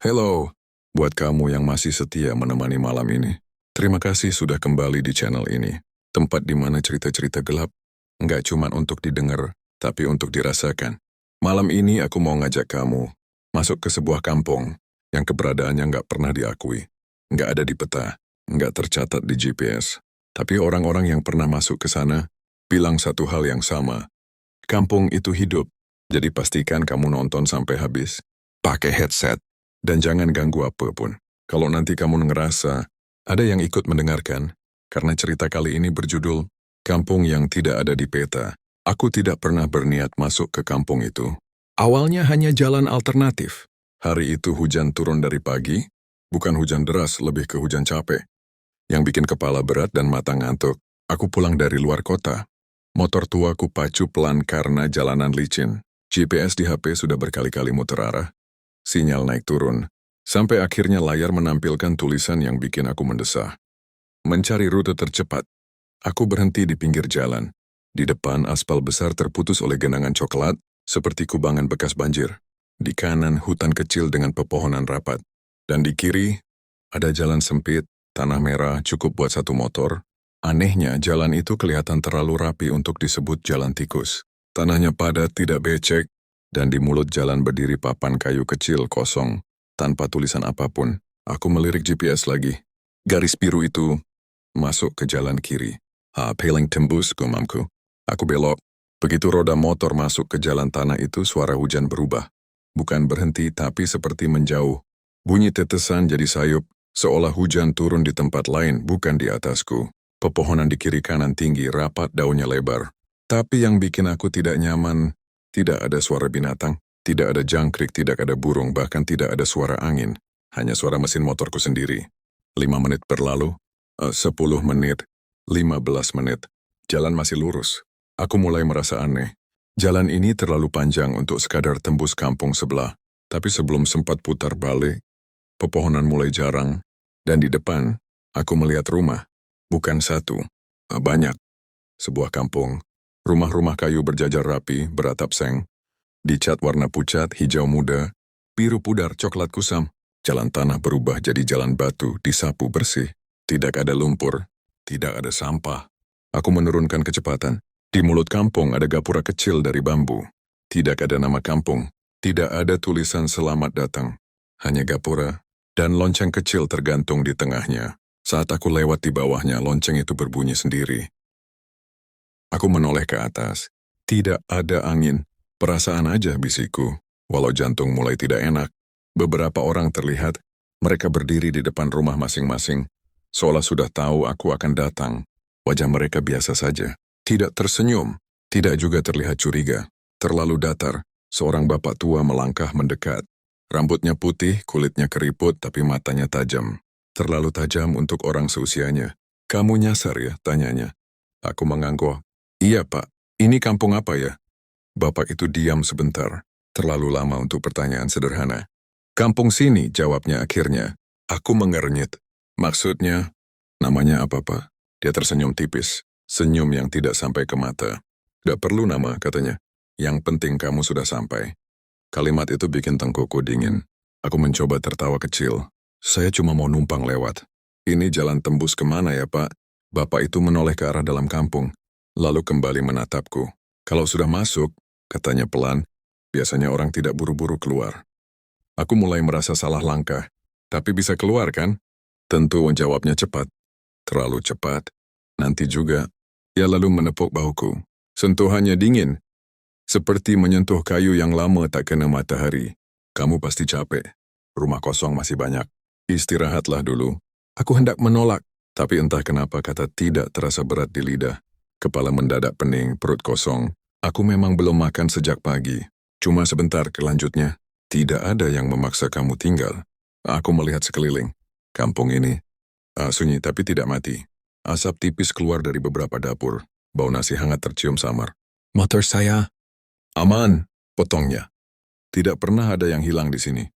Hello, buat kamu yang masih setia menemani malam ini. Terima kasih sudah kembali di channel ini. Tempat di mana cerita-cerita gelap nggak cuma untuk didengar, tapi untuk dirasakan. Malam ini aku mau ngajak kamu masuk ke sebuah kampung yang keberadaannya nggak pernah diakui. Nggak ada di peta, nggak tercatat di GPS. Tapi orang-orang yang pernah masuk ke sana bilang satu hal yang sama. Kampung itu hidup, jadi pastikan kamu nonton sampai habis. Pakai headset. Dan jangan ganggu apapun. Kalau nanti kamu ngerasa ada yang ikut mendengarkan, karena cerita kali ini berjudul Kampung yang Tidak Ada di Peta. Aku tidak pernah berniat masuk ke kampung itu. Awalnya hanya jalan alternatif. Hari itu hujan turun dari pagi, bukan hujan deras, lebih ke hujan capek. Yang bikin kepala berat dan mata ngantuk. Aku pulang dari luar kota. Motor tuaku pacu pelan karena jalanan licin. GPS di HP sudah berkali-kali muter arah. Sinyal naik turun, sampai akhirnya layar menampilkan tulisan yang bikin aku mendesah. Mencari rute tercepat, aku berhenti di pinggir jalan. Di depan aspal besar terputus oleh genangan coklat, seperti kubangan bekas banjir. Di kanan hutan kecil dengan pepohonan rapat. Dan di kiri, ada jalan sempit, tanah merah cukup buat satu motor. Anehnya, jalan itu kelihatan terlalu rapi untuk disebut jalan tikus. Tanahnya padat, tidak becek, dan di mulut jalan berdiri papan kayu kecil kosong, tanpa tulisan apapun. Aku melirik GPS lagi. Garis biru itu masuk ke jalan kiri. Paling tembus, gumamku. Aku belok. Begitu roda motor masuk ke jalan tanah itu, suara hujan berubah. Bukan berhenti, tapi seperti menjauh. Bunyi tetesan jadi sayup, seolah hujan turun di tempat lain, bukan di atasku. Pepohonan di kiri kanan tinggi, rapat, daunnya lebar. Tapi yang bikin aku tidak nyaman, tidak ada suara binatang, tidak ada jangkrik, tidak ada burung, bahkan tidak ada suara angin. Hanya suara mesin motorku sendiri. 5 menit berlalu, 10 menit, 15 menit. Jalan masih lurus. Aku mulai merasa aneh. Jalan ini terlalu panjang untuk sekadar tembus kampung sebelah. Tapi sebelum sempat putar balik, pepohonan mulai jarang. Dan di depan, aku melihat rumah. Bukan satu, banyak. Sebuah kampung. Rumah-rumah kayu berjajar rapi, beratap seng. Dicat warna pucat, hijau muda, biru pudar, coklat kusam. Jalan tanah berubah jadi jalan batu, disapu bersih. Tidak ada lumpur, tidak ada sampah. Aku menurunkan kecepatan. Di mulut kampung ada gapura kecil dari bambu. Tidak ada nama kampung, tidak ada tulisan selamat datang. Hanya gapura, dan lonceng kecil tergantung di tengahnya. Saat aku lewat di bawahnya, lonceng itu berbunyi sendiri. Aku menoleh ke atas. Tidak ada angin. Perasaan aja bisikku. Walau jantung mulai tidak enak. Beberapa orang terlihat. Mereka berdiri di depan rumah masing-masing. Seolah sudah tahu aku akan datang. Wajah mereka biasa saja. Tidak tersenyum. Tidak juga terlihat curiga. Terlalu datar. Seorang bapak tua melangkah mendekat. Rambutnya putih, kulitnya keriput, tapi matanya tajam. Terlalu tajam untuk orang seusianya. Kamu nyasar ya? Tanyanya. Aku mengangguk. Iya pak, ini kampung apa ya? Bapak itu diam sebentar, terlalu lama untuk pertanyaan sederhana. Kampung sini, jawabnya akhirnya. Aku mengernyit. Maksudnya, namanya apa pak? Dia tersenyum tipis, senyum yang tidak sampai ke mata. Gak perlu nama, katanya. Yang penting kamu sudah sampai. Kalimat itu bikin tengkukku dingin. Aku mencoba tertawa kecil. Saya cuma mau numpang lewat. Ini jalan tembus kemana ya pak? Bapak itu menoleh ke arah dalam kampung. Lalu kembali menatapku. Kalau sudah masuk, katanya pelan, biasanya orang tidak buru-buru keluar. Aku mulai merasa salah langkah. Tapi bisa keluar kan? Tentu jawabnya cepat. Terlalu cepat. Nanti juga. Ia lalu menepuk bahuku. Sentuhannya dingin. Seperti menyentuh kayu yang lama tak kena matahari. Kamu pasti capek. Rumah kosong masih banyak. Istirahatlah dulu. Aku hendak menolak. Tapi entah kenapa kata tidak terasa berat di lidah. Kepala mendadak pening, perut kosong. Aku memang belum makan sejak pagi. Cuma sebentar kelanjutnya. Tidak ada yang memaksa kamu tinggal. Aku melihat sekeliling. Kampung ini sunyi tapi tidak mati. Asap tipis keluar dari beberapa dapur. Bau nasi hangat tercium samar. Motor saya. Aman, potongnya. Tidak pernah ada yang hilang di sini.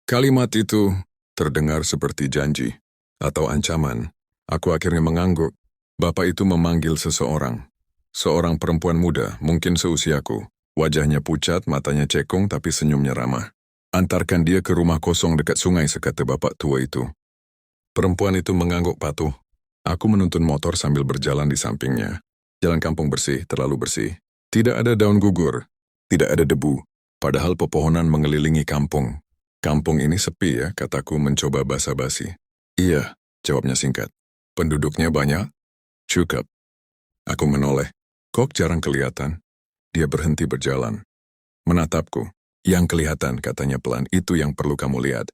Kalimat itu terdengar seperti janji atau ancaman. Aku akhirnya mengangguk. Bapak itu memanggil seseorang. Seorang perempuan muda, mungkin seusiaku. Wajahnya pucat, matanya cekung, tapi senyumnya ramah. Antarkan dia ke rumah kosong dekat sungai, sekata bapak tua itu. Perempuan itu mengangguk patuh. Aku menuntun motor sambil berjalan di sampingnya. Jalan kampung bersih, terlalu bersih. Tidak ada daun gugur, tidak ada debu. Padahal pepohonan mengelilingi kampung. Kampung ini sepi ya, kataku mencoba basa-basi. Iya, jawabnya singkat. Penduduknya banyak? Cukup. Aku menoleh. Kok jarang kelihatan? Dia berhenti berjalan. Menatapku. Yang kelihatan, katanya pelan, itu yang perlu kamu lihat.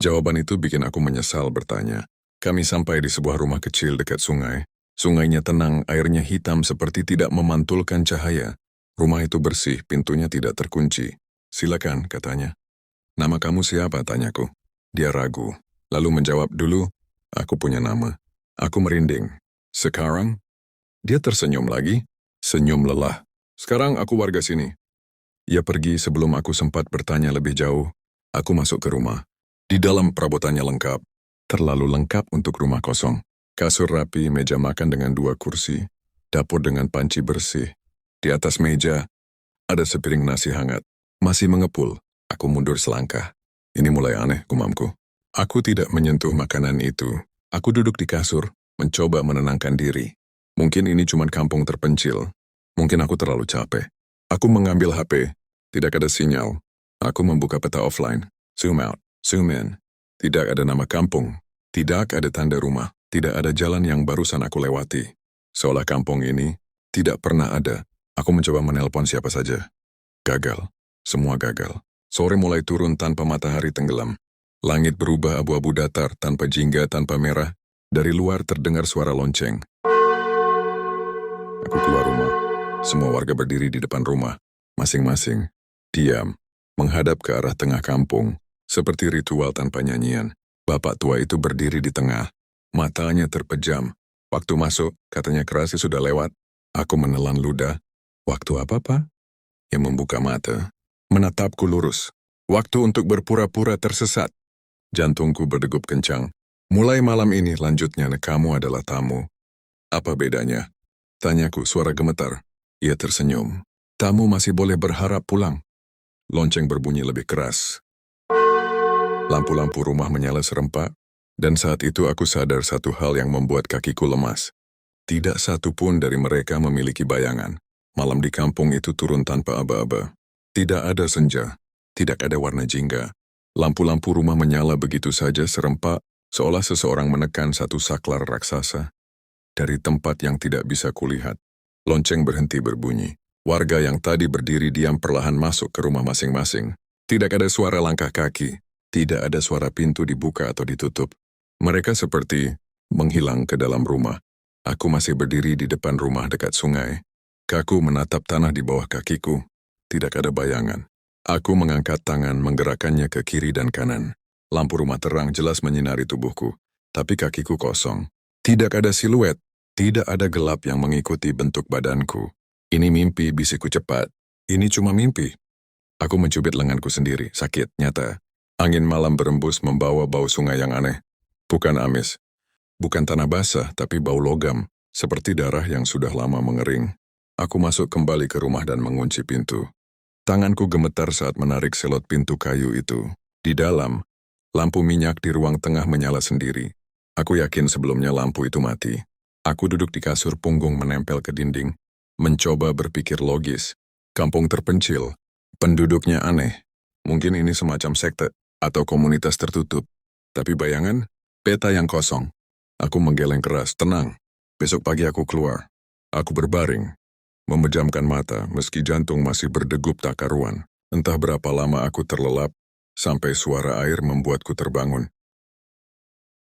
Jawaban itu bikin aku menyesal bertanya. Kami sampai di sebuah rumah kecil dekat sungai. Sungainya tenang, airnya hitam seperti tidak memantulkan cahaya. Rumah itu bersih, pintunya tidak terkunci. Silakan, katanya. Nama kamu siapa, tanyaku. Dia ragu. Lalu menjawab, dulu, aku punya nama. Aku merinding. Sekarang? Dia tersenyum lagi. Senyum lelah. Sekarang aku warga sini. Ia pergi sebelum aku sempat bertanya lebih jauh. Aku masuk ke rumah. Di dalam perabotannya lengkap. Terlalu lengkap untuk rumah kosong. Kasur rapi, meja makan dengan 2 kursi. Dapur dengan panci bersih. Di atas meja, ada sepiring nasi hangat. Masih mengepul. Aku mundur selangkah. Ini mulai aneh, gumamku. Aku tidak menyentuh makanan itu. Aku duduk di kasur, mencoba menenangkan diri. Mungkin ini cuma kampung terpencil. Mungkin aku terlalu capek. Aku mengambil HP. Tidak ada sinyal. Aku membuka peta offline. Zoom out, zoom in. Tidak ada nama kampung. Tidak ada tanda rumah. Tidak ada jalan yang barusan aku lewati. Seolah kampung ini tidak pernah ada. Aku mencoba menelpon siapa saja. Gagal. Semua gagal. Sore mulai turun tanpa matahari tenggelam. Langit berubah abu-abu datar, tanpa jingga, tanpa merah. Dari luar terdengar suara lonceng. Aku keluar rumah. Semua warga berdiri di depan rumah. Masing-masing. Diam. Menghadap ke arah tengah kampung. Seperti ritual tanpa nyanyian. Bapak tua itu berdiri di tengah. Matanya terpejam. Waktu masuk, katanya kerasnya sudah lewat. Aku menelan ludah. Waktu apa, Pak? Ia membuka mata. Menatapku lurus. Waktu untuk berpura-pura tersesat. Jantungku berdegup kencang. Mulai malam ini, lanjutnya, kamu adalah tamu. Apa bedanya? Tanyaku, suara gemetar. Ia tersenyum. Tamu masih boleh berharap pulang. Lonceng berbunyi lebih keras. Lampu-lampu rumah menyala serempak, dan saat itu aku sadar satu hal yang membuat kakiku lemas. Tidak satu pun dari mereka memiliki bayangan. Malam di kampung itu turun tanpa aba-aba. Tidak ada senja, tidak ada warna jingga. Lampu-lampu rumah menyala begitu saja serempak, seolah seseorang menekan satu saklar raksasa. Dari tempat yang tidak bisa kulihat, lonceng berhenti berbunyi. Warga yang tadi berdiri diam perlahan masuk ke rumah masing-masing. Tidak ada suara langkah kaki. Tidak ada suara pintu dibuka atau ditutup. Mereka seperti menghilang ke dalam rumah. Aku masih berdiri di depan rumah dekat sungai. Kaku menatap tanah di bawah kakiku. Tidak ada bayangan. Aku mengangkat tangan menggerakkannya ke kiri dan kanan. Lampu rumah terang jelas menyinari tubuhku. Tapi kakiku kosong. Tidak ada siluet. Tidak ada gelap yang mengikuti bentuk badanku. Ini mimpi, bisikku cepat. Ini cuma mimpi. Aku mencubit lenganku sendiri. Sakit, nyata. Angin malam berembus membawa bau sungai yang aneh. Bukan amis. Bukan tanah basah, tapi bau logam. Seperti darah yang sudah lama mengering. Aku masuk kembali ke rumah dan mengunci pintu. Tanganku gemetar saat menarik selot pintu kayu itu. Di dalam, lampu minyak di ruang tengah menyala sendiri. Aku yakin sebelumnya lampu itu mati. Aku duduk di kasur, punggung menempel ke dinding. Mencoba berpikir logis. Kampung terpencil. Penduduknya aneh. Mungkin ini semacam sekte atau komunitas tertutup. Tapi bayangan, peta yang kosong. Aku menggeleng keras, tenang. Besok pagi aku keluar. Aku berbaring. Memejamkan mata meski jantung masih berdegup tak karuan. Entah berapa lama aku terlelap, sampai suara air membuatku terbangun.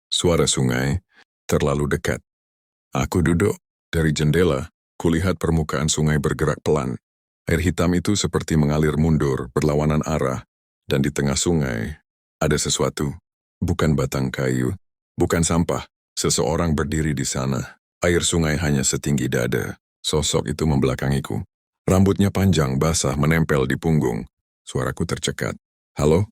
Suara sungai terlalu dekat. Aku duduk. Dari jendela, kulihat permukaan sungai bergerak pelan. Air hitam itu seperti mengalir mundur, berlawanan arah. Dan di tengah sungai, ada sesuatu. Bukan batang kayu, bukan sampah. Seseorang berdiri di sana. Air sungai hanya setinggi dada. Sosok itu membelakangiku. Rambutnya panjang, basah, menempel di punggung. Suaraku tercekat. Halo?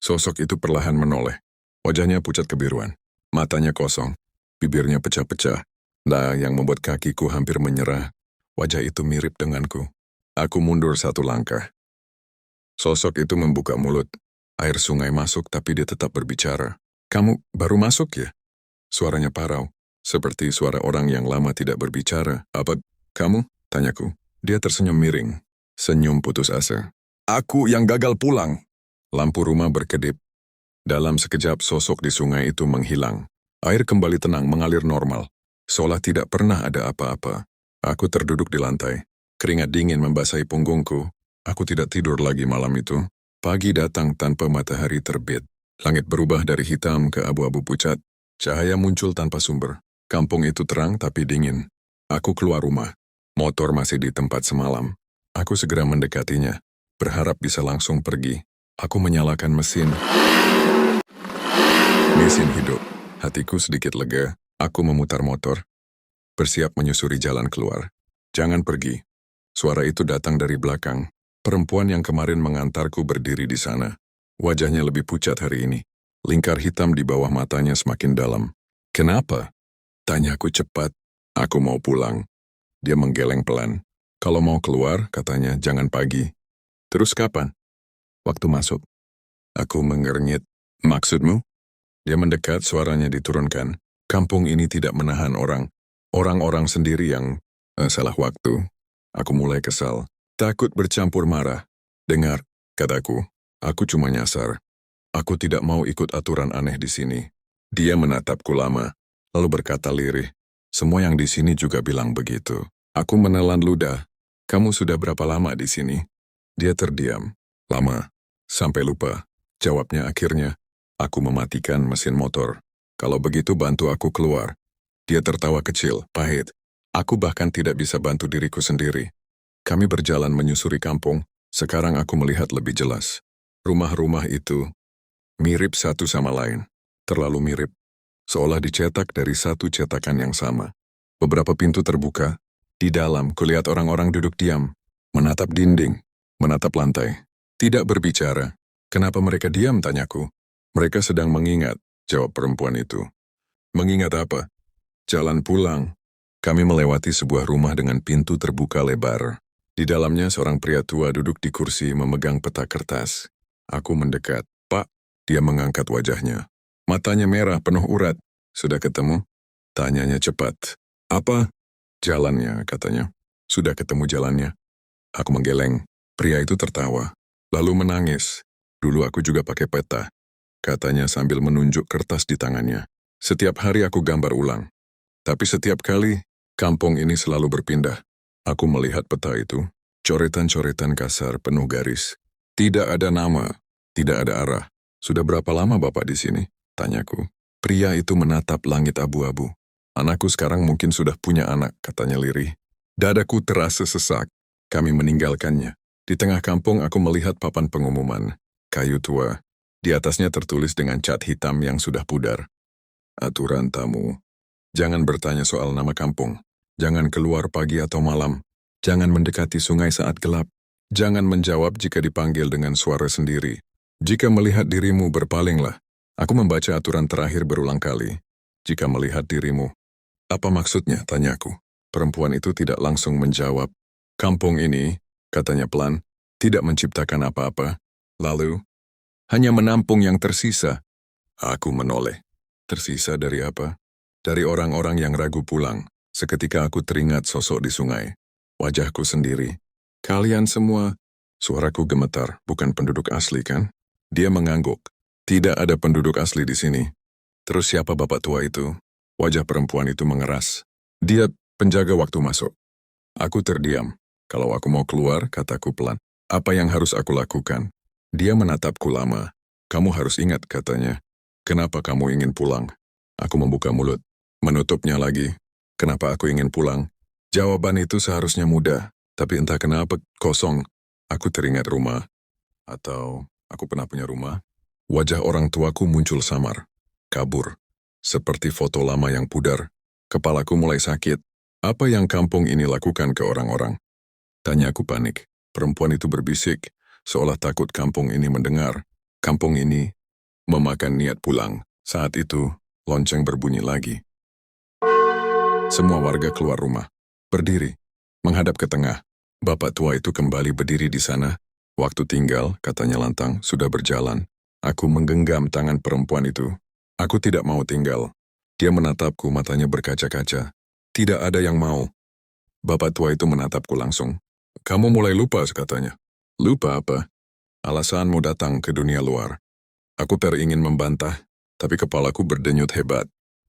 Sosok itu perlahan menoleh. Wajahnya pucat kebiruan. Matanya kosong. Bibirnya pecah-pecah. Nah, yang membuat kakiku hampir menyerah. Wajah itu mirip denganku. Aku mundur satu langkah. Sosok itu membuka mulut. Air sungai masuk tapi dia tetap berbicara. Kamu baru masuk ya? Suaranya parau, seperti suara orang yang lama tidak berbicara. Apa kamu? Tanyaku. Dia tersenyum miring. Senyum putus asa. Aku yang gagal pulang. Lampu rumah berkedip. Dalam sekejap sosok di sungai itu menghilang. Air kembali tenang mengalir normal. Seolah tidak pernah ada apa-apa. Aku terduduk di lantai. Keringat dingin membasahi punggungku. Aku tidak tidur lagi malam itu. Pagi datang tanpa matahari terbit. Langit berubah dari hitam ke abu-abu pucat. Cahaya muncul tanpa sumber. Kampung itu terang tapi dingin. Aku keluar rumah. Motor masih di tempat semalam. Aku segera mendekatinya. Berharap bisa langsung pergi. Aku menyalakan mesin. Mesin hidup. Hatiku sedikit lega. Aku memutar motor. Bersiap menyusuri jalan keluar. Jangan pergi. Suara itu datang dari belakang. Perempuan yang kemarin mengantarku berdiri di sana. Wajahnya lebih pucat hari ini. Lingkar hitam di bawah matanya semakin dalam. Kenapa? Tanyaku cepat. Aku mau pulang. Dia menggeleng pelan. Kalau mau keluar, katanya, jangan pagi. Terus kapan? Waktu masuk. Aku mengernyit. Maksudmu? Dia mendekat, suaranya diturunkan. Kampung ini tidak menahan orang. Orang-orang sendiri yang salah waktu. Aku mulai kesal. Takut bercampur marah. Dengar, kataku. Aku cuma nyasar. Aku tidak mau ikut aturan aneh di sini. Dia menatapku lama, lalu berkata lirih. Semua yang di sini juga bilang begitu. Aku menelan ludah. Kamu sudah berapa lama di sini? Dia terdiam. Lama. Sampai lupa. Jawabnya akhirnya. Aku mematikan mesin motor. Kalau begitu bantu aku keluar. Dia tertawa kecil, pahit. Aku bahkan tidak bisa bantu diriku sendiri. Kami berjalan menyusuri kampung. Sekarang aku melihat lebih jelas. Rumah-rumah itu mirip satu sama lain. Terlalu mirip. Seolah dicetak dari satu cetakan yang sama. Beberapa pintu terbuka. Di dalam, kulihat orang-orang duduk diam. Menatap dinding. Menatap lantai. Tidak berbicara. Kenapa mereka diam, tanyaku. Mereka sedang mengingat, jawab perempuan itu. Mengingat apa? Jalan pulang. Kami melewati sebuah rumah dengan pintu terbuka lebar. Di dalamnya seorang pria tua duduk di kursi memegang peta kertas. Aku mendekat. Pak, dia mengangkat wajahnya. Matanya merah penuh urat. Sudah ketemu? Tanyanya cepat. Apa? Jalannya, katanya. Sudah ketemu jalannya. Aku menggeleng. Pria itu tertawa. Lalu menangis. Dulu aku juga pakai peta. Katanya sambil menunjuk kertas di tangannya. Setiap hari aku gambar ulang. Tapi setiap kali, kampung ini selalu berpindah. Aku melihat peta itu. Coretan-coretan kasar penuh garis. Tidak ada nama. Tidak ada arah. Sudah berapa lama Bapak di sini? Tanyaku. Pria itu menatap langit abu-abu. Anakku sekarang mungkin sudah punya anak, katanya lirih. Dadaku terasa sesak. Kami meninggalkannya. Di tengah kampung aku melihat papan pengumuman. Kayu tua. Di atasnya tertulis dengan cat hitam yang sudah pudar. Aturan tamu. Jangan bertanya soal nama kampung. Jangan keluar pagi atau malam. Jangan mendekati sungai saat gelap. Jangan menjawab jika dipanggil dengan suara sendiri. Jika melihat dirimu, berpalinglah. Aku membaca aturan terakhir berulang kali. Jika melihat dirimu. Apa maksudnya, tanyaku. Perempuan itu tidak langsung menjawab. Kampung ini, katanya pelan, tidak menciptakan apa-apa. Lalu, hanya menampung yang tersisa. Aku menoleh. Tersisa dari apa? Dari orang-orang yang ragu pulang. Seketika aku teringat sosok di sungai. Wajahku sendiri. Kalian semua. Suaraku gemetar, bukan penduduk asli kan? Dia mengangguk. Tidak ada penduduk asli di sini. Terus siapa bapak tua itu? Wajah perempuan itu mengeras. Dia penjaga waktu masuk. Aku terdiam. Kalau aku mau keluar, kataku pelan. Apa yang harus aku lakukan? Dia menatapku lama. Kamu harus ingat, katanya. Kenapa kamu ingin pulang? Aku membuka mulut. Menutupnya lagi. Kenapa aku ingin pulang? Jawaban itu seharusnya mudah. Tapi entah kenapa kosong. Aku teringat rumah. Atau aku pernah punya rumah. Wajah orang tuaku muncul samar. Kabur. Seperti foto lama yang pudar. Kepalaku mulai sakit. Apa yang kampung ini lakukan ke orang-orang? Tanya aku panik. Perempuan itu berbisik. Seolah takut kampung ini mendengar. Kampung ini memakan niat pulang. Saat itu, lonceng berbunyi lagi. Semua warga keluar rumah. Berdiri. Menghadap ke tengah. Bapak tua itu kembali berdiri di sana. Waktu tinggal, katanya lantang, sudah berjalan. Aku menggenggam tangan perempuan itu. Aku tidak mau tinggal. Dia menatapku, matanya berkaca-kaca. Tidak ada yang mau. Bapak tua itu menatapku langsung. Kamu mulai lupa, katanya. Lupa apa? Alasanmu datang ke dunia luar. Aku teringin membantah, tapi kepalaku berdenyut hebat.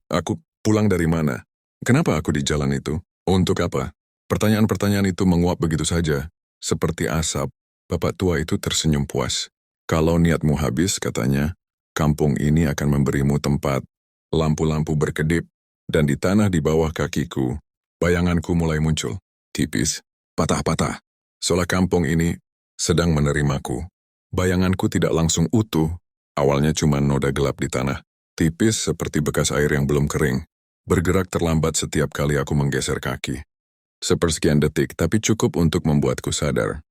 Aku pulang dari mana? Kenapa aku di jalan itu? Untuk apa? Pertanyaan-pertanyaan itu menguap begitu saja. Seperti asap, bapak tua itu tersenyum puas. Kalau niatmu habis, katanya, kampung ini akan memberimu tempat. Lampu-lampu berkedip, dan di tanah di bawah kakiku, bayanganku mulai muncul. Tipis, patah-patah. Seolah kampung ini sedang menerimaku. Bayanganku tidak langsung utuh. Awalnya cuma noda gelap di tanah. Tipis seperti bekas air yang belum kering. Bergerak terlambat setiap kali aku menggeser kaki. Sepersekian detik, tapi cukup untuk membuatku sadar.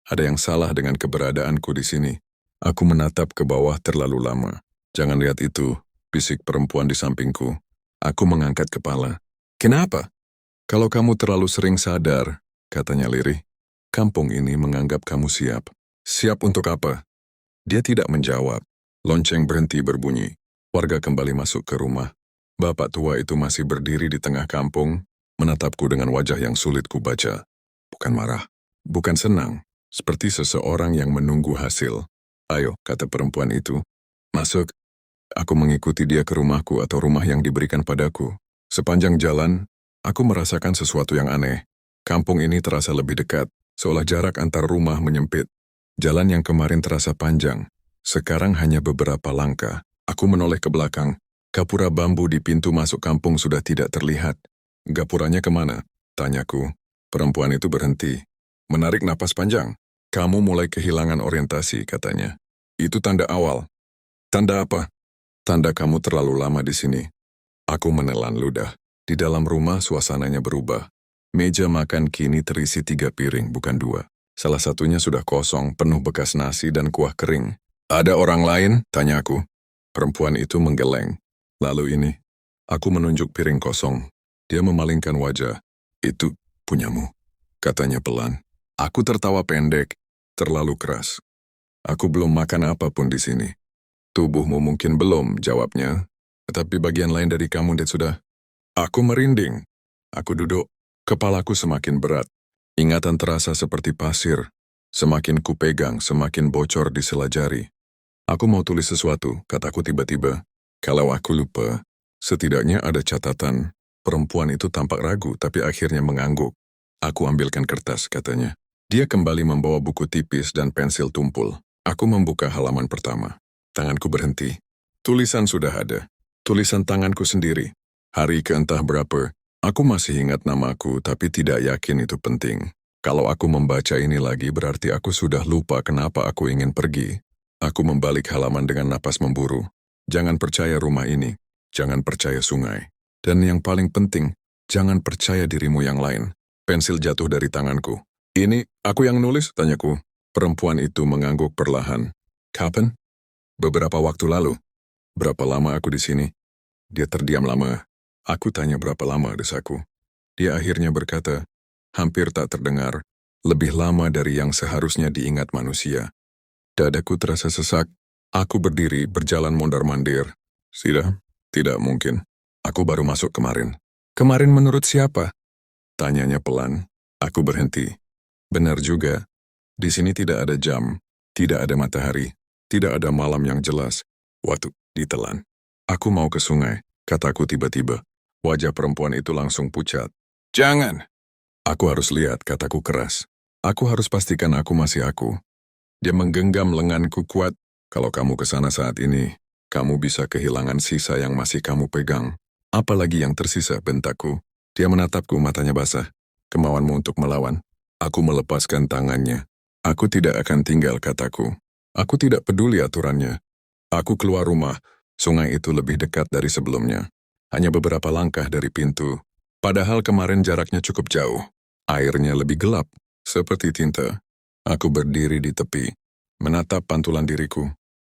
Ada yang salah dengan keberadaanku di sini. Aku menatap ke bawah terlalu lama. Jangan lihat itu, bisik perempuan di sampingku. Aku mengangkat kepala. Kenapa? Kalau kamu terlalu sering sadar, katanya lirih. Kampung ini menganggap kamu siap. Siap untuk apa? Dia tidak menjawab. Lonceng berhenti berbunyi. Warga kembali masuk ke rumah. Bapak tua itu masih berdiri di tengah kampung, menatapku dengan wajah yang sulit kubaca. Bukan marah, bukan senang, seperti seseorang yang menunggu hasil. Ayo, kata perempuan itu. Masuk. Aku mengikuti dia ke rumahku atau rumah yang diberikan padaku. Sepanjang jalan, aku merasakan sesuatu yang aneh. Kampung ini terasa lebih dekat, seolah jarak antar rumah menyempit. Jalan yang kemarin terasa panjang, sekarang hanya beberapa langkah. Aku menoleh ke belakang. Gapura bambu di pintu masuk kampung sudah tidak terlihat. Gapuranya kemana? Tanyaku. Perempuan itu berhenti. Menarik napas panjang. Kamu mulai kehilangan orientasi, katanya. Itu tanda awal. Tanda apa? Tanda kamu terlalu lama di sini. Aku menelan ludah. Di dalam rumah suasananya berubah. Meja makan kini terisi 3 piring, bukan 2. Salah satunya sudah kosong, penuh bekas nasi dan kuah kering. Ada orang lain? Tanyaku. Perempuan itu menggeleng. Lalu ini, aku menunjuk piring kosong. Dia memalingkan wajah. Itu punyamu, katanya pelan. Aku tertawa pendek, terlalu keras. Aku belum makan apapun di sini. Tubuhmu mungkin belum, jawabnya. Tetapi bagian lain dari kamu sudah. Aku merinding. Aku duduk. Kepalaku semakin berat. Ingatan terasa seperti pasir. Semakin kupegang, semakin bocor di sela jari. Aku mau tulis sesuatu, kataku tiba-tiba. Kalau aku lupa, setidaknya ada catatan. Perempuan itu tampak ragu, tapi akhirnya mengangguk. Aku ambilkan kertas, katanya. Dia kembali membawa buku tipis dan pensil tumpul. Aku membuka halaman pertama. Tanganku berhenti. Tulisan sudah ada. Tulisan tanganku sendiri. Hari ke entah berapa. Aku masih ingat namaku, tapi tidak yakin itu penting. Kalau aku membaca ini lagi, berarti aku sudah lupa kenapa aku ingin pergi. Aku membalik halaman dengan napas memburu. Jangan percaya rumah ini. Jangan percaya sungai. Dan yang paling penting, jangan percaya dirimu yang lain. Pensil jatuh dari tanganku. Ini, aku yang nulis, tanyaku. Perempuan itu mengangguk perlahan. Kapan? Beberapa waktu lalu. Berapa lama aku di sini? Dia terdiam lama. Aku tanya berapa lama, desaku. Dia akhirnya berkata, hampir tak terdengar, lebih lama dari yang seharusnya diingat manusia. Dadaku terasa sesak. Aku berdiri, berjalan mondar-mandir. Tidak mungkin. Aku baru masuk kemarin. Kemarin menurut siapa? Tanyanya pelan. Aku berhenti. Benar juga. Di sini tidak ada jam, tidak ada matahari, tidak ada malam yang jelas. Waktu ditelan. Aku mau ke sungai, kataku tiba-tiba. Wajah perempuan itu langsung pucat. Jangan! Aku harus lihat, kataku keras. Aku harus pastikan aku masih aku. Dia menggenggam lenganku kuat. Kalau kamu ke sana saat ini, kamu bisa kehilangan sisa yang masih kamu pegang. Apalagi yang tersisa, bentakku. Dia menatapku, matanya basah. Kemauanmu untuk melawan. Aku melepaskan tangannya. Aku tidak akan tinggal, kataku. Aku tidak peduli aturannya. Aku keluar rumah. Sungai itu lebih dekat dari sebelumnya. Hanya beberapa langkah dari pintu. Padahal kemarin jaraknya cukup jauh. Airnya lebih gelap, seperti tinta. Aku berdiri di tepi, menatap pantulan diriku.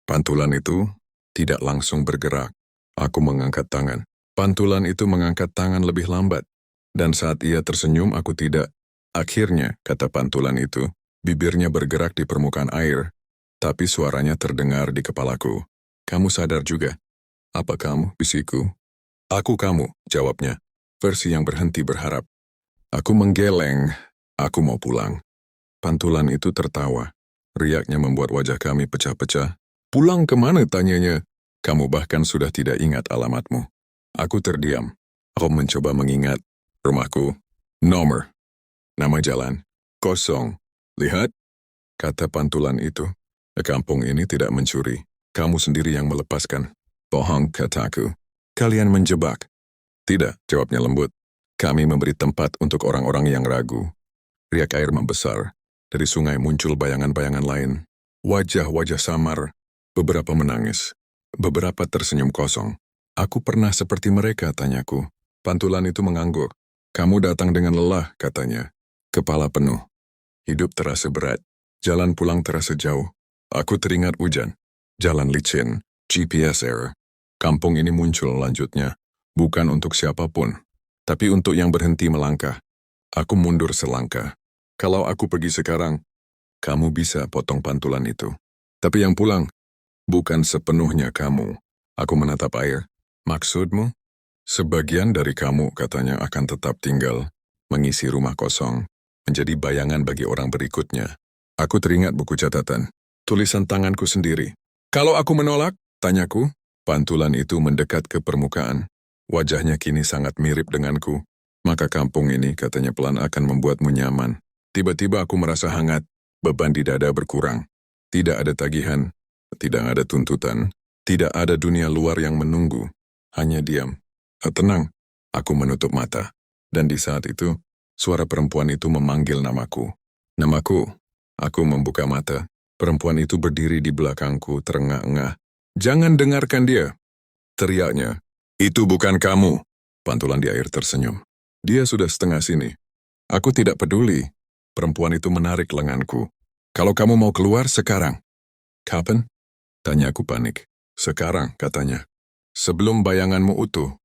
Pantulan itu tidak langsung bergerak. Aku mengangkat tangan. Pantulan itu mengangkat tangan lebih lambat. Dan saat ia tersenyum, aku tidak. Akhirnya, kata pantulan itu, bibirnya bergerak di permukaan air. Tapi suaranya terdengar di kepalaku. Kamu sadar juga? Apa kamu, bisikku? Aku kamu, jawabnya. Versi yang berhenti berharap. Aku menggeleng. Aku mau pulang. Pantulan itu tertawa. Riaknya membuat wajah kami pecah-pecah. Pulang kemana, tanyanya? Kamu bahkan sudah tidak ingat alamatmu. Aku terdiam. Aku mencoba mengingat. Rumahku. Nomor. Nama jalan. Kosong. Lihat, kata pantulan itu. Kampung ini tidak mencuri. Kamu sendiri yang melepaskan. Bohong, kataku. Kalian menjebak. Tidak, jawabnya lembut. Kami memberi tempat untuk orang-orang yang ragu. Riak air membesar. Dari sungai muncul bayangan-bayangan lain. Wajah-wajah samar. Beberapa menangis. Beberapa tersenyum kosong. Aku pernah seperti mereka, tanyaku. Pantulan itu mengangguk. Kamu datang dengan lelah, katanya. Kepala penuh. Hidup terasa berat. Jalan pulang terasa jauh. Aku teringat hujan. Jalan licin. GPS error. Kampung ini muncul lanjutnya. Bukan untuk siapapun. Tapi untuk yang berhenti melangkah. Aku mundur selangkah. Kalau aku pergi sekarang, kamu bisa potong pantulan itu. Tapi yang pulang, bukan sepenuhnya kamu. Aku menatap air. Maksudmu? Sebagian dari kamu katanya akan tetap tinggal, mengisi rumah kosong, menjadi bayangan bagi orang berikutnya. Aku teringat buku catatan, tulisan tanganku sendiri. Kalau aku menolak, tanyaku, pantulan itu mendekat ke permukaan. Wajahnya kini sangat mirip denganku. Maka kampung ini katanya pelan akan membuatmu nyaman. Tiba-tiba aku merasa hangat, beban di dada berkurang. Tidak ada tagihan, tidak ada tuntutan, tidak ada dunia luar yang menunggu. Hanya diam. Tenang, aku menutup mata. Dan di saat itu, suara perempuan itu memanggil namaku. Namaku. Aku membuka mata. Perempuan itu berdiri di belakangku terengah-engah. Jangan dengarkan dia, teriaknya. Itu bukan kamu. Pantulan di air tersenyum. Dia sudah setengah sini. Aku tidak peduli. Perempuan itu menarik lenganku. Kalau kamu mau keluar, sekarang. Kapan? Tanya aku panik. Sekarang, katanya. Sebelum bayanganmu utuh.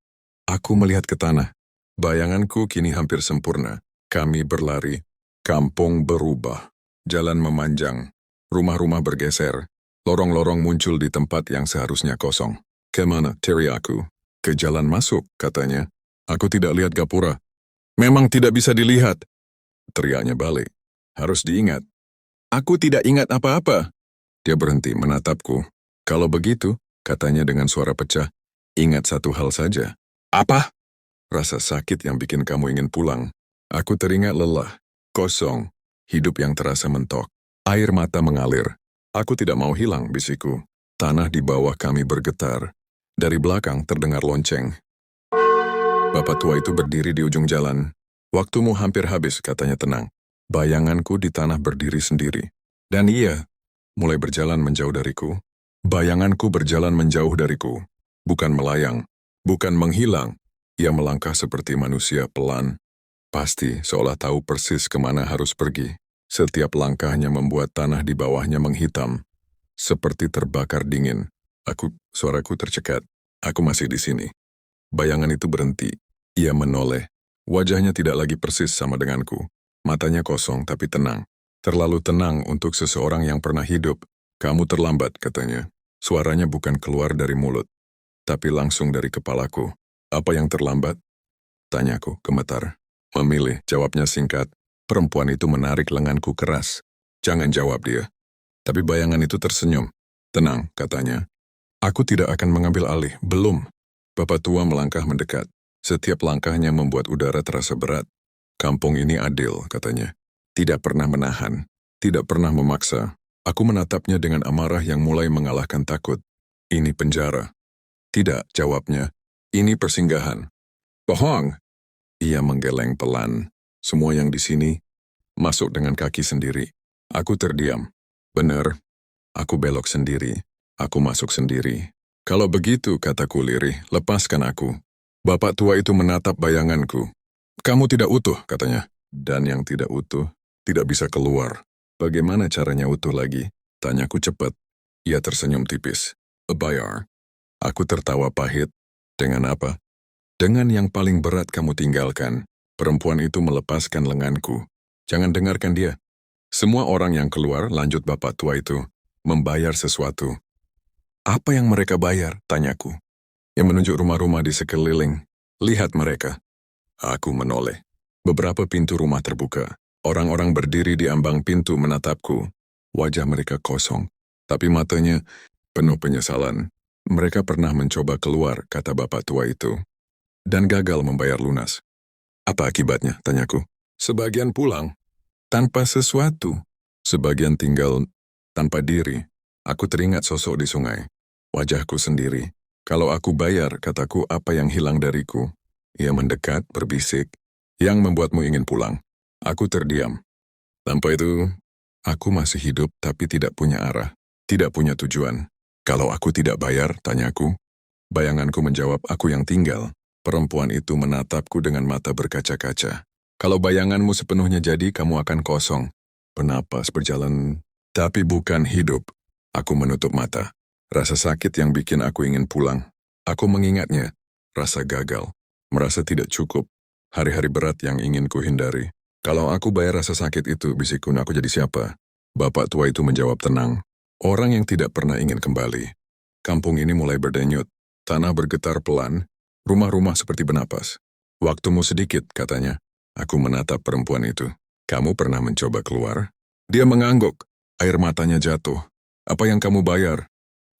Aku melihat ke tanah. Bayanganku kini hampir sempurna. Kami berlari. Kampung berubah. Jalan memanjang. Rumah-rumah bergeser. Lorong-lorong muncul di tempat yang seharusnya kosong. Kemana? Teriakku. Ke jalan masuk, katanya. Aku tidak lihat gapura. Memang tidak bisa dilihat. Teriaknya balik. Harus diingat. Aku tidak ingat apa-apa. Dia berhenti menatapku. Kalau begitu, katanya dengan suara pecah, ingat satu hal saja. Apa? Rasa sakit yang bikin kamu ingin pulang. Aku teringat lelah. Kosong. Hidup yang terasa mentok. Air mata mengalir. Aku tidak mau hilang, bisikku. Tanah di bawah kami bergetar. Dari belakang terdengar lonceng. Bapak tua itu berdiri di ujung jalan. Waktumu hampir habis, katanya tenang. Bayanganku di tanah berdiri sendiri. Dan ia mulai berjalan menjauh dariku. Bayanganku berjalan menjauh dariku. Bukan melayang, bukan menghilang. Ia melangkah seperti manusia pelan. Pasti seolah tahu persis kemana harus pergi. Setiap langkahnya membuat tanah di bawahnya menghitam. Seperti terbakar dingin. Suaraku tercekat. Aku masih di sini. Bayangan itu berhenti. Ia menoleh. Wajahnya tidak lagi persis sama denganku. Matanya kosong tapi tenang. Terlalu tenang untuk seseorang yang pernah hidup. Kamu terlambat, katanya. Suaranya bukan keluar dari mulut, tapi langsung dari kepalaku. Apa yang terlambat? Tanyaku, gemetar. Memilih, jawabnya singkat. Perempuan itu menarik lenganku keras. Jangan jawab dia. Tapi bayangan itu tersenyum. Tenang, katanya. Aku tidak akan mengambil alih, belum. Bapak tua melangkah mendekat. Setiap langkahnya membuat udara terasa berat. Kampung ini adil, katanya. Tidak pernah menahan, tidak pernah memaksa. Aku menatapnya dengan amarah yang mulai mengalahkan takut. Ini penjara. Tidak, jawabnya. Ini persinggahan. Bohong. Ia menggeleng pelan. Semua yang di sini masuk dengan kaki sendiri. Aku terdiam. Benar. Aku belok sendiri. Aku masuk sendiri. Kalau begitu, kataku lirih, lepaskan aku. Bapak tua itu menatap bayanganku. Kamu tidak utuh, katanya. Dan yang tidak utuh, tidak bisa keluar. Bagaimana caranya utuh lagi? Tanyaku cepat. Ia tersenyum tipis. Bayar. Aku tertawa pahit. Dengan apa? Dengan yang paling berat kamu tinggalkan. Perempuan itu melepaskan lenganku. Jangan dengarkan dia. Semua orang yang keluar, lanjut bapak tua itu, membayar sesuatu. Apa yang mereka bayar? Tanyaku. Yang menunjuk rumah-rumah di sekeliling. Lihat mereka. Aku menoleh. Beberapa pintu rumah terbuka. Orang-orang berdiri di ambang pintu menatapku. Wajah mereka kosong, tapi matanya penuh penyesalan. Mereka pernah mencoba keluar, kata bapak tua itu, dan gagal membayar lunas. Apa akibatnya? Tanyaku. Sebagian pulang, tanpa sesuatu. Sebagian tinggal tanpa diri. Aku teringat sosok di sungai. Wajahku sendiri. Kalau aku bayar, kataku, apa yang hilang dariku? Ia mendekat, berbisik. Yang membuatmu ingin pulang? Aku terdiam. Tanpa itu, aku masih hidup tapi tidak punya arah. Tidak punya tujuan. Kalau aku tidak bayar, tanyaku. Bayanganku menjawab, aku yang tinggal. Perempuan itu menatapku dengan mata berkaca-kaca. Kalau bayanganmu sepenuhnya jadi, kamu akan kosong. Bernapas, berjalan, tapi bukan hidup. Aku menutup mata. Rasa sakit yang bikin aku ingin pulang. Aku mengingatnya. Rasa gagal. Merasa tidak cukup. Hari-hari berat yang ingin kuhindari. Kalau aku bayar rasa sakit itu, bisikun, aku jadi siapa? Bapak tua itu menjawab tenang. Orang yang tidak pernah ingin kembali. Kampung ini mulai berdenyut. Tanah bergetar pelan. Rumah-rumah seperti bernapas. Waktumu sedikit, katanya. Aku menatap perempuan itu. Kamu pernah mencoba keluar? Dia mengangguk. Air matanya jatuh. Apa yang kamu bayar?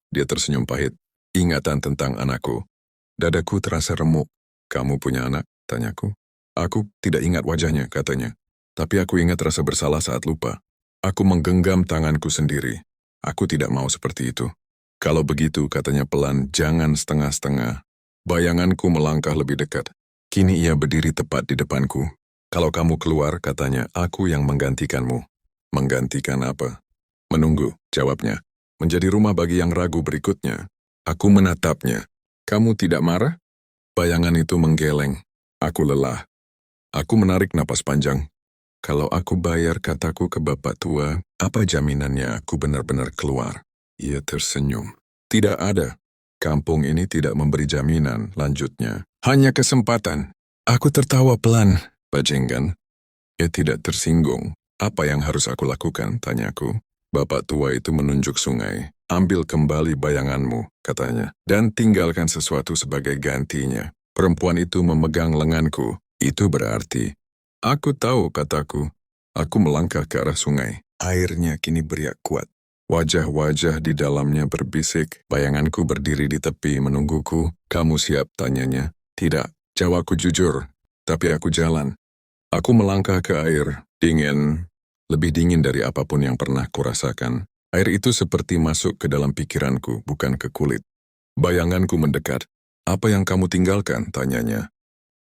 Dia tersenyum pahit. Ingatan tentang anakku. Dadaku terasa remuk. Kamu punya anak? Tanyaku. Aku tidak ingat wajahnya, katanya. Tapi aku ingat rasa bersalah saat lupa. Aku menggenggam tanganku sendiri. Aku tidak mau seperti itu. Kalau begitu, katanya pelan, jangan setengah-setengah. Bayanganku melangkah lebih dekat. Kini ia berdiri tepat di depanku. Kalau kamu keluar, katanya, aku yang menggantikanmu. Menggantikan apa? Menunggu, jawabnya. Menjadi rumah bagi yang ragu berikutnya. Aku menatapnya. Kamu tidak marah? Bayangan itu menggeleng. Aku lelah. Aku menarik napas panjang. Kalau aku bayar, kataku ke bapak tua, apa jaminannya aku benar-benar keluar? Ia tersenyum. Tidak ada. Kampung ini tidak memberi jaminan, lanjutnya. Hanya kesempatan. Aku tertawa pelan, bajingan. Ia tidak tersinggung. Apa yang harus aku lakukan, tanyaku. Bapak tua itu menunjuk sungai. Ambil kembali bayanganmu, katanya. Dan tinggalkan sesuatu sebagai gantinya. Perempuan itu memegang lenganku. Itu berarti, aku tahu, kataku. Aku melangkah ke arah sungai. Airnya kini beriak kuat. Wajah-wajah di dalamnya berbisik. Bayanganku berdiri di tepi menungguku. Kamu siap? Tanyanya. Tidak, jawabku jujur. Tapi aku jalan. Aku melangkah ke air. Dingin. Lebih dingin dari apapun yang pernah kurasakan. Air itu seperti masuk ke dalam pikiranku, bukan ke kulit. Bayanganku mendekat. Apa yang kamu tinggalkan? Tanyanya.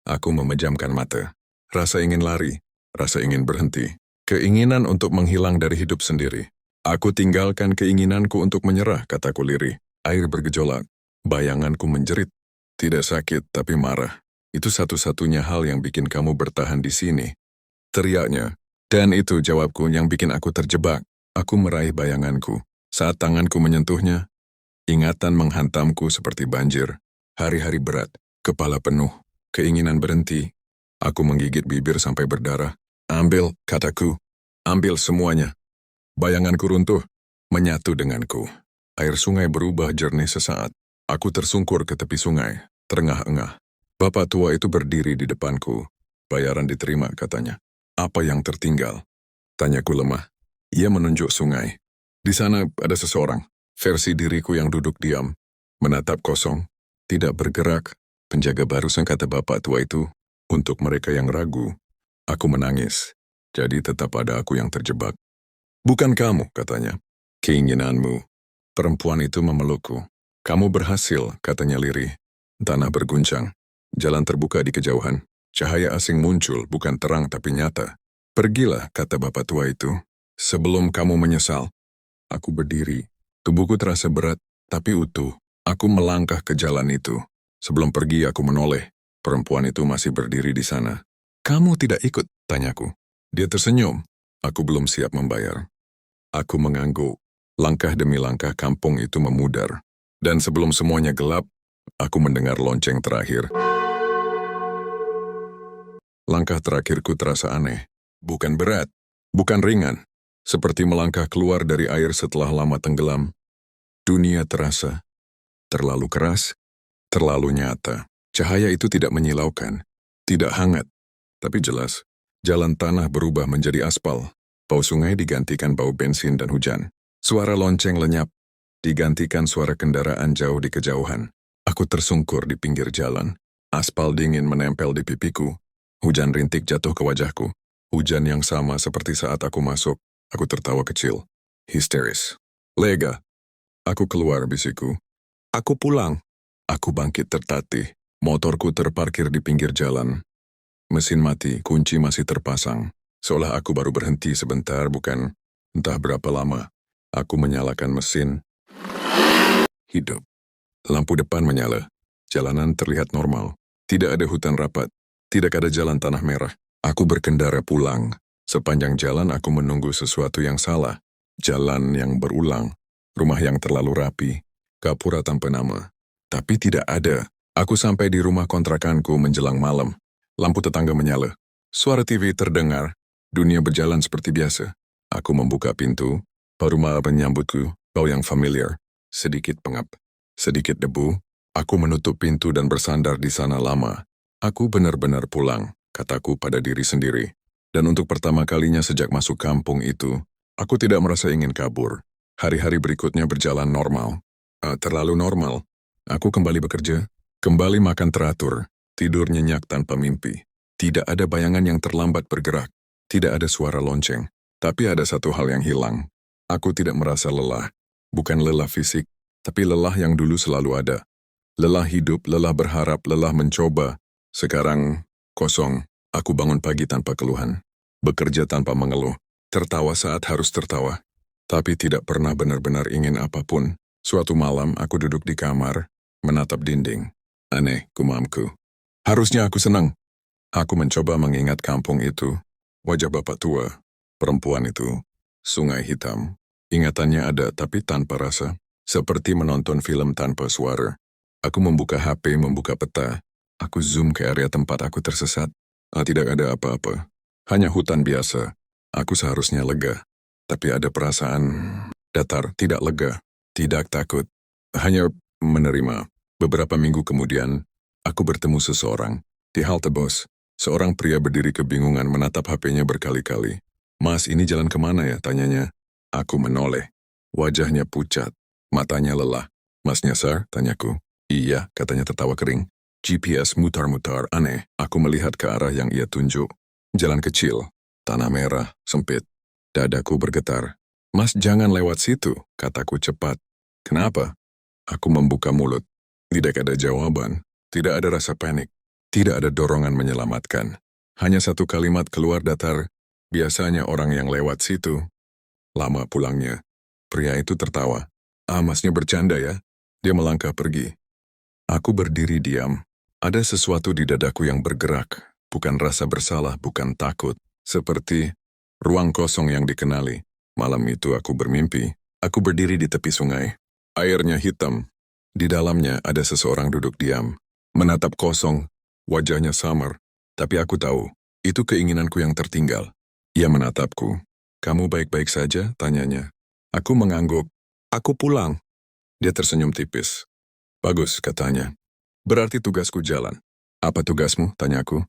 Aku memejamkan mata. Rasa ingin lari, rasa ingin berhenti. Keinginan untuk menghilang dari hidup sendiri. Aku tinggalkan keinginanku untuk menyerah, kataku lirih. Air bergejolak. Bayanganku menjerit. Tidak sakit, tapi marah. Itu satu-satunya hal yang bikin kamu bertahan di sini. Teriaknya. Dan itu jawabku yang bikin aku terjebak. Aku meraih bayanganku. Saat tanganku menyentuhnya, ingatan menghantamku seperti banjir. Hari-hari berat, kepala penuh. Keinginan berhenti. Aku menggigit bibir sampai berdarah. Ambil, kataku. Ambil semuanya. Bayanganku runtuh, menyatu denganku. Air sungai berubah jernih sesaat. Aku tersungkur ke tepi sungai, terengah-engah. Bapak tua itu berdiri di depanku. Bayaran diterima, katanya. Apa yang tertinggal? Tanyaku lemah. Ia menunjuk sungai. Di sana ada seseorang, versi diriku yang duduk diam, menatap kosong, tidak bergerak. Penjaga barusan, kata bapak tua itu, untuk mereka yang ragu. Aku menangis, jadi tetap ada aku yang terjebak. Bukan kamu, katanya. Keinginanmu. Perempuan itu memelukku. Kamu berhasil, katanya lirih. Tanah berguncang. Jalan terbuka di kejauhan. Cahaya asing muncul, bukan terang tapi nyata. Pergilah, kata bapak tua itu. Sebelum kamu menyesal. Aku berdiri. Tubuhku terasa berat, tapi utuh. Aku melangkah ke jalan itu. Sebelum pergi aku menoleh. Perempuan itu masih berdiri di sana. Kamu tidak ikut? Tanyaku. Dia tersenyum. Aku belum siap membayar. Aku mengangguk. Langkah demi langkah kampung itu memudar. Dan sebelum semuanya gelap, aku mendengar lonceng terakhir. Langkah terakhirku terasa aneh. Bukan berat. Bukan ringan. Seperti melangkah keluar dari air setelah lama tenggelam, dunia terasa terlalu keras, terlalu nyata. Cahaya itu tidak menyilaukan, tidak hangat, tapi jelas. Jalan tanah berubah menjadi aspal. Bau sungai digantikan bau bensin dan hujan. Suara lonceng lenyap, digantikan suara kendaraan jauh di kejauhan. Aku tersungkur di pinggir jalan. Aspal dingin menempel di pipiku. Hujan rintik jatuh ke wajahku. Hujan yang sama seperti saat aku masuk. Aku tertawa kecil, histeris. Lega. Aku keluar, bisikku. Aku pulang. Aku bangkit tertatih. Motorku terparkir di pinggir jalan. Mesin mati, kunci masih terpasang. Seolah aku baru berhenti sebentar, bukan entah berapa lama. Aku menyalakan mesin. Hidup. Lampu depan menyala. Jalanan terlihat normal. Tidak ada hutan rapat. Tidak ada jalan tanah merah. Aku berkendara pulang. Sepanjang jalan aku menunggu sesuatu yang salah. Jalan yang berulang. Rumah yang terlalu rapi. Gapura tanpa nama. Tapi tidak ada. Aku sampai di rumah kontrakanku menjelang malam. Lampu tetangga menyala. Suara TV terdengar. Dunia berjalan seperti biasa. Aku membuka pintu. Bau rumah menyambutku. Bau yang familiar. Sedikit pengap. Sedikit debu. Aku menutup pintu dan bersandar di sana lama. Aku benar-benar pulang, kataku pada diri sendiri. Dan untuk pertama kalinya sejak masuk kampung itu, aku tidak merasa ingin kabur. Hari-hari berikutnya berjalan normal. Terlalu normal. Aku kembali bekerja. Kembali makan teratur. Tidur nyenyak tanpa mimpi. Tidak ada bayangan yang terlambat bergerak. Tidak ada suara lonceng. Tapi ada satu hal yang hilang. Aku tidak merasa lelah. Bukan lelah fisik, tapi lelah yang dulu selalu ada. Lelah hidup, lelah berharap, lelah mencoba. Sekarang, kosong. Aku bangun pagi tanpa keluhan. Bekerja tanpa mengeluh. Tertawa saat harus tertawa. Tapi tidak pernah benar-benar ingin apapun. Suatu malam aku duduk di kamar, menatap dinding. Aneh, gumamku. Harusnya aku senang. Aku mencoba mengingat kampung itu. Wajah bapak tua. Perempuan itu. Sungai hitam. Ingatannya ada tapi tanpa rasa. Seperti menonton film tanpa suara. Aku membuka HP, membuka peta. Aku zoom ke area tempat aku tersesat. Tidak ada apa-apa. Hanya hutan biasa. Aku seharusnya lega. Tapi ada perasaan datar, tidak lega. Tidak takut. Hanya menerima. Beberapa minggu kemudian, aku bertemu seseorang. Di halte bus, seorang pria berdiri kebingungan menatap HP-nya berkali-kali. Mas, ini jalan kemana ya? Tanyanya. Aku menoleh. Wajahnya pucat. Matanya lelah. Mas nyasar? Tanyaku. Iya, katanya tertawa kering. GPS mutar-mutar, aneh. Aku melihat ke arah yang ia tunjuk. Jalan kecil. Tanah merah, sempit. Dadaku bergetar. Mas, jangan lewat situ, kataku cepat. Kenapa? Aku membuka mulut. Tidak ada jawaban. Tidak ada rasa panik. Tidak ada dorongan menyelamatkan. Hanya satu kalimat keluar datar. Biasanya orang yang lewat situ. Lama pulangnya. Pria itu tertawa. Masnya bercanda ya? Dia melangkah pergi. Aku berdiri diam. Ada sesuatu di dadaku yang bergerak. Bukan rasa bersalah, bukan takut. Seperti ruang kosong yang dikenali. Malam itu aku bermimpi. Aku berdiri di tepi sungai. Airnya hitam. Di dalamnya ada seseorang duduk diam. Menatap kosong. Wajahnya samar. Tapi aku tahu, itu keinginanku yang tertinggal. Ia menatapku. Kamu baik-baik saja? Tanyanya. Aku mengangguk. Aku pulang. Dia tersenyum tipis. Bagus, katanya. Berarti tugasku jalan. Apa tugasmu? Tanyaku.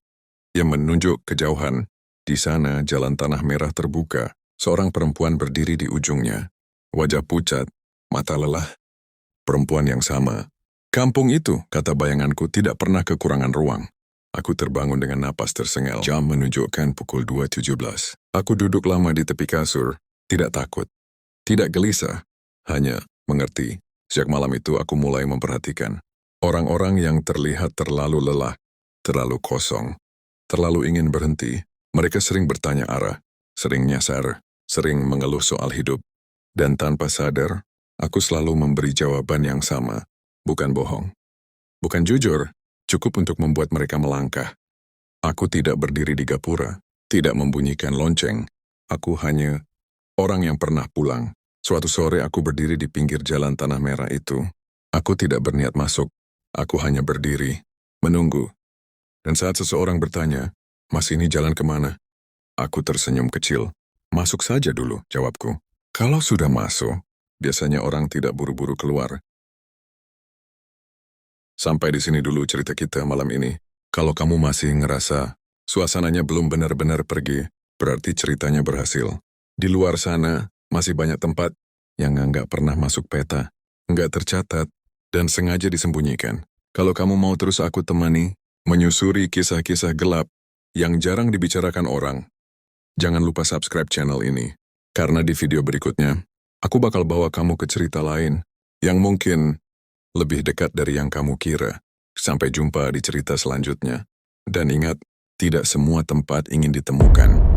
Ia menunjuk kejauhan. Di sana jalan tanah merah terbuka. Seorang perempuan berdiri di ujungnya. Wajah pucat, mata lelah. Perempuan yang sama. Kampung itu, kata bayanganku, tidak pernah kekurangan ruang. Aku terbangun dengan napas tersengal. Jam menunjukkan pukul 2.17. Aku duduk lama di tepi kasur. Tidak takut. Tidak gelisah. Hanya mengerti. Sejak malam itu aku mulai memperhatikan. Orang-orang yang terlihat terlalu lelah. Terlalu kosong. Terlalu ingin berhenti. Mereka sering bertanya arah. Sering nyasar. Sering mengeluh soal hidup. Dan tanpa sadar, aku selalu memberi jawaban yang sama. Bukan bohong. Bukan jujur. Cukup untuk membuat mereka melangkah. Aku tidak berdiri di gapura. Tidak membunyikan lonceng. Aku hanya orang yang pernah pulang. Suatu sore aku berdiri di pinggir jalan tanah merah itu. Aku tidak berniat masuk. Aku hanya berdiri. Menunggu. Dan saat seseorang bertanya, Mas, ini jalan kemana? Aku tersenyum kecil. Masuk saja dulu, jawabku. Kalau sudah masuk, biasanya orang tidak buru-buru keluar. Sampai di sini dulu cerita kita malam ini. Kalau kamu masih ngerasa suasananya belum benar-benar pergi, berarti ceritanya berhasil. Di luar sana, masih banyak tempat yang nggak pernah masuk peta, nggak tercatat, dan sengaja disembunyikan. Kalau kamu mau terus aku temani, menyusuri kisah-kisah gelap yang jarang dibicarakan orang, jangan lupa subscribe channel ini. Karena di video berikutnya, aku bakal bawa kamu ke cerita lain yang mungkin lebih dekat dari yang kamu kira. Sampai jumpa di cerita selanjutnya. Dan ingat, tidak semua tempat ingin ditemukan.